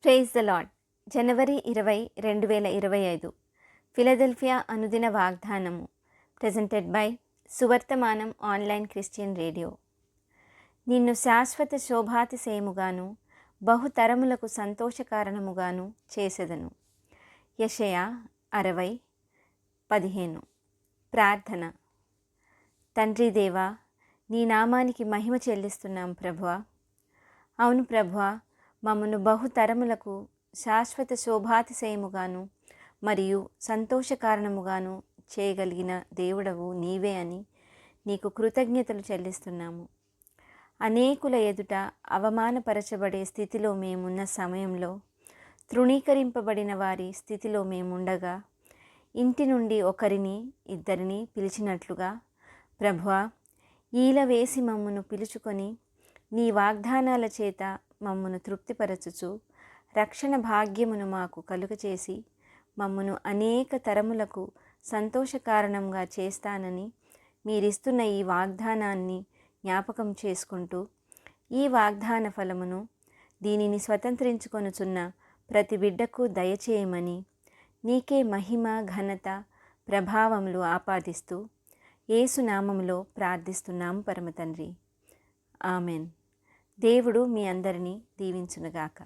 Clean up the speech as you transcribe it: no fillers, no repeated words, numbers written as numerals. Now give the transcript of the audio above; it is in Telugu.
Praise the lord. జనవరి 20, 2025 ఫిలదెల్ఫియా అనుదిన వాగ్దానము ప్రెజెంటెడ్ బై సువర్తమానం ఆన్లైన్ క్రిస్టియన్ రేడియో. నిన్ను శాశ్వత శోభాతిశయముగాను బహుతరములకు సంతోషకారణముగాను చేసెదను. యెషయా 60:15. ప్రార్థన. తండ్రి దేవా, నీ నామానికి మహిమ చెల్లిస్తున్నాం ప్రభువా. అవును ప్రభువా, మమ్మను బహుతరములకు శాశ్వత శోభాతిశయముగాను మరియు సంతోషకారణముగాను చేయగలిగిన దేవుడవు నీవే అని నీకు కృతజ్ఞతలు చెల్లిస్తున్నాము. అనేకుల ఎదుట అవమానపరచబడే స్థితిలో మేమున్న సమయంలో, తృణీకరింపబడిన వారి స్థితిలో మేముండగా, ఇంటి నుండి ఒకరిని ఇద్దరిని పిలిచినట్లుగా ప్రభువా, ఈల వేసి మమ్మను పిలుచుకొని నీ వాగ్దానాల చేత మమ్మను తృప్తిపరచుచు రక్షణ భాగ్యమును మాకు కలుగచేసి మమ్మను అనేక తరములకు సంతోషకారణంగా చేస్తానని మీరిస్తున్న ఈ వాగ్దానాన్ని జ్ఞాపకం చేసుకుంటూ, ఈ వాగ్దాన ఫలమును దీనిని స్వతంత్రించుకొనుచున్న ప్రతి బిడ్డకు దయచేయమని నీకే మహిమ, ఘనత, ప్రభావములు ఆపాదిస్తూ యేసునామములో ప్రార్థిస్తున్నాము పరమ తండ్రి. ఆమెన్. దేవుడు మీ అందరినీ దీవించునుగాక.